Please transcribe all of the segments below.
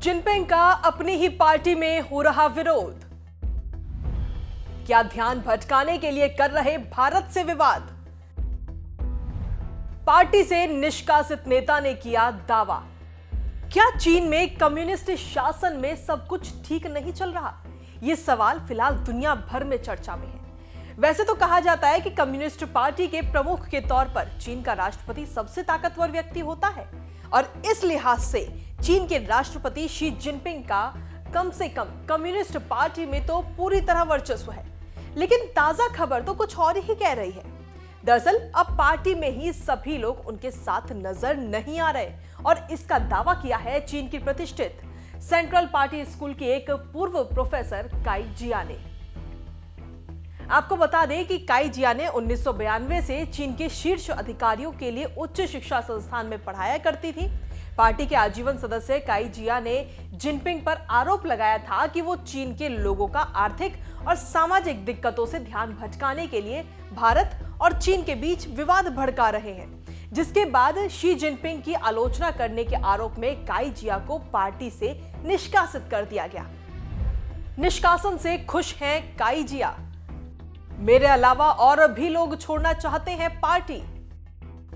Jinping का अपनी ही party में हो रहा विरोध। क्या ध्यान भटकाने के लिए कर रहे भारत से विवाद। पार्टी से निष्कासित नेता ने किया दावा। क्या चीन में कम्युनिस्ट शासन में सब कुछ ठीक नहीं चल रहा? ये सवाल फिलहाल दुनिया भर में चर्चा में है। वैसे तो कहा जाता है कि कम्युनिस्ट पार्टी के प्रमुख के तौर पर चीन का राष्ट्रपति सबसे ताकतवर व्यक्ति होता है और इस लिहाज से चीन के राष्ट्रपति शी जिनपिंग का कम से कम कम्युनिस्ट पार्टी में तो पूरी तरह वर्चस्व है। लेकिन ताजा खबर तो कुछ और ही कह रही है। दरअसल अब पार्टी में ही सभी लोग उनके साथ नजर नहीं आ रहे और इसका दावा किया है चीन की प्रतिष्ठित सेंट्रल पार्टी स्कूल की एक पूर्व प्रोफेसर काई जिया ने। आपको बता दें कि काई जिया ने 1992 से चीन के शीर्ष अधिकारियों के लिए उच्च शिक्षा संस्थान में पढ़ाया करती थी। पार्टी के आजीवन सदस्य काई जिया ने जिनपिंग पर आरोप लगाया था कि वो चीन के लोगों का आर्थिक और सामाजिक दिक्कतों से ध्यान भटकाने के लिए भारत और चीन के बीच विवाद भड़का रहे हैं, जिसके बाद शी जिनपिंग की आलोचना करने के आरोप में काई जिया को पार्टी से निष्कासित कर दिया गया। निष्कासन से खुश हैं काई जिया। मेरे अलावा और भी लोग छोड़ना चाहते हैं पार्टी।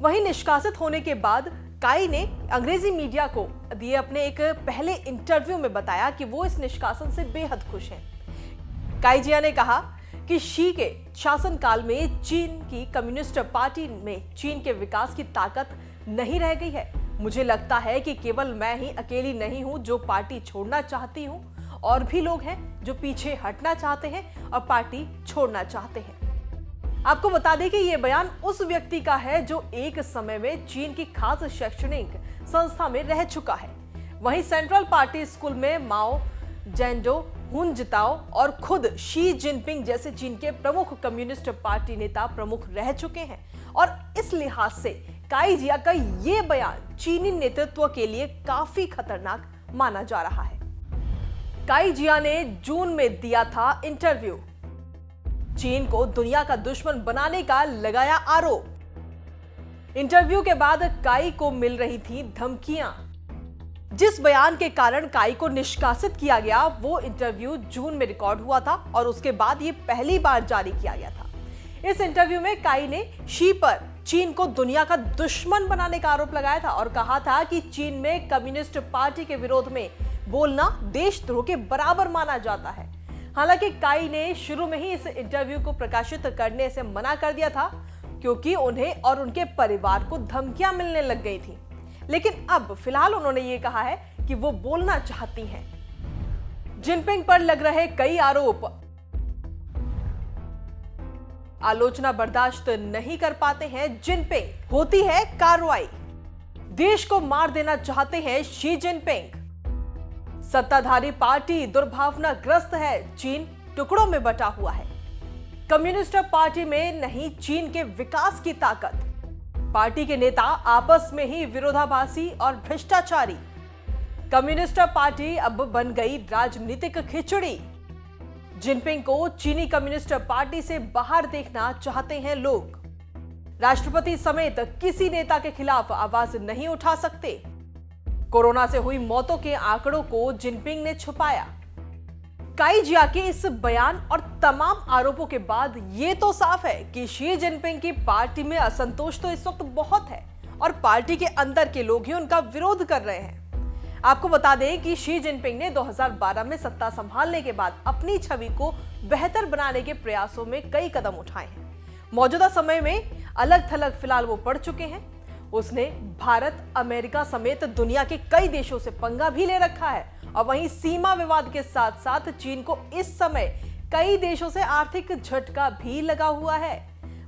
वहीं निष्कासित होने के बाद काई ने अंग्रेजी मीडिया को दिए अपने एक पहले इंटरव्यू में बताया कि वो इस निष्कासन से बेहद खुश हैं। काई जिया ने कहा कि शी के शासनकाल में चीन की कम्युनिस्ट पार्टी में चीन के विकास की ताकत नहीं रह गई है। मुझे लगता है कि केवल मैं ही अकेली नहीं हूं जो पार्टी छोड़ना चाहती हूं, और भी लोग हैं जो पीछे हटना चाहते हैं और पार्टी छोड़ना चाहते हैं। आपको बता दें कि यह बयान उस व्यक्ति का है जो एक समय में चीन की खास शैक्षणिक संस्था में रह चुका है। वहीं सेंट्रल पार्टी स्कूल में माओ जेडो, हुन जिताओ और खुद शी जिनपिंग जैसे चीन के प्रमुख कम्युनिस्ट पार्टी नेता प्रमुख रह चुके हैं और इस लिहाज से काई जिया का यह बयान चीनी नेतृत्व के लिए काफी खतरनाक माना जा रहा है। काई जिया ने जून में दिया था इंटरव्यू। चीन को दुनिया का दुश्मन बनाने का लगाया आरोप। इंटरव्यू के बाद काई को मिल रही थी धमकियां। जिस बयान के कारण काई को निष्कासित किया गया वो इंटरव्यू जून में रिकॉर्ड हुआ था और उसके बाद ये पहली बार जारी किया गया था। इस इंटरव्यू में काई ने शी पर चीन को दुनिया का दुश्मन बनाने का आरोप लगाया था और कहा था कि चीन में कम्युनिस्ट पार्टी के विरोध में बोलना देशद्रोह के बराबर माना जाता है। हालांकि काई ने शुरू में ही इस इंटरव्यू को प्रकाशित करने से मना कर दिया था क्योंकि उन्हें और उनके परिवार को धमकियां मिलने लग गई थी। लेकिन अब फिलहाल उन्होंने ये कहा है कि वो बोलना चाहती हैं। जिनपिंग पर लग रहे कई आरोप। आलोचना बर्दाश्त नहीं कर पाते हैं जिनपिंग। होती है कार्रवाई। देश को मार देना चाहते हैं शी जिनपिंग। सत्ताधारी पार्टी दुर्भावनाग्रस्त है, चीन टुकड़ों में बटा हुआ है। कम्युनिस्ट पार्टी में नहीं चीन के विकास की ताकत। पार्टी के नेता आपस में ही विरोधाभासी और भ्रष्टाचारी। कम्युनिस्ट पार्टी अब बन गई राजनीतिक खिचड़ी। जिनपिंग को चीनी कम्युनिस्ट पार्टी से बाहर देखना चाहते हैं लोग। राष्ट्रपति समेत किसी नेता के खिलाफ आवाज नहीं उठा सकते। कोरोना से हुई मौतों के आंकड़ों को जिनपिंग ने छुपाया। काई जिया के इस बयान और तमाम आरोपों के बाद यह तो साफ है कि शी जिनपिंग की पार्टी में असंतोष तो इस वक्त बहुत है और पार्टी के अंदर के लोग ही उनका विरोध कर रहे हैं। आपको बता दें कि शी जिनपिंग ने 2012 में सत्ता संभालने के बाद अपनी छवि को बेहतर बनाने के प्रयासों में कई कदम उठाए हैं। मौजूदा समय में अलग थलग फिलहाल वो पड़ चुके हैं। उसने भारत, अमेरिका समेत दुनिया के कई देशों से पंगा भी ले रखा है और वहीं सीमा विवाद के साथ साथ चीन को इस समय कई देशों से आर्थिक झटका भी लगा हुआ है।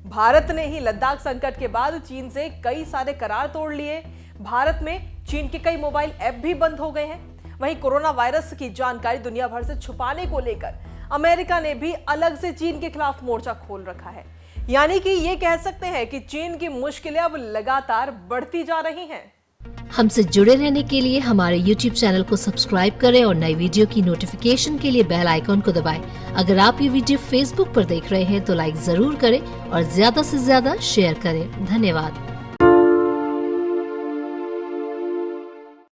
भारत ने ही लद्दाख संकट के बाद चीन से कई सारे करार तोड़ लिए। भारत में चीन के कई मोबाइल ऐप भी बंद हो गए हैं। वहीं कोरोना वायरस की जानकारी दुनिया भर से छुपाने को लेकर अमेरिका ने भी अलग से चीन के खिलाफ मोर्चा खोल रखा है। यानी कि ये कह सकते हैं कि चीन की मुश्किलें अब लगातार बढ़ती जा रही हैं। हमसे जुड़े रहने के लिए हमारे YouTube चैनल को सब्सक्राइब करें और नई वीडियो की नोटिफिकेशन के लिए बेल आइकॉन को दबाएं। अगर आप ये वीडियो Facebook पर देख रहे हैं तो लाइक जरूर करें और ज्यादा से ज्यादा शेयर करें। धन्यवाद।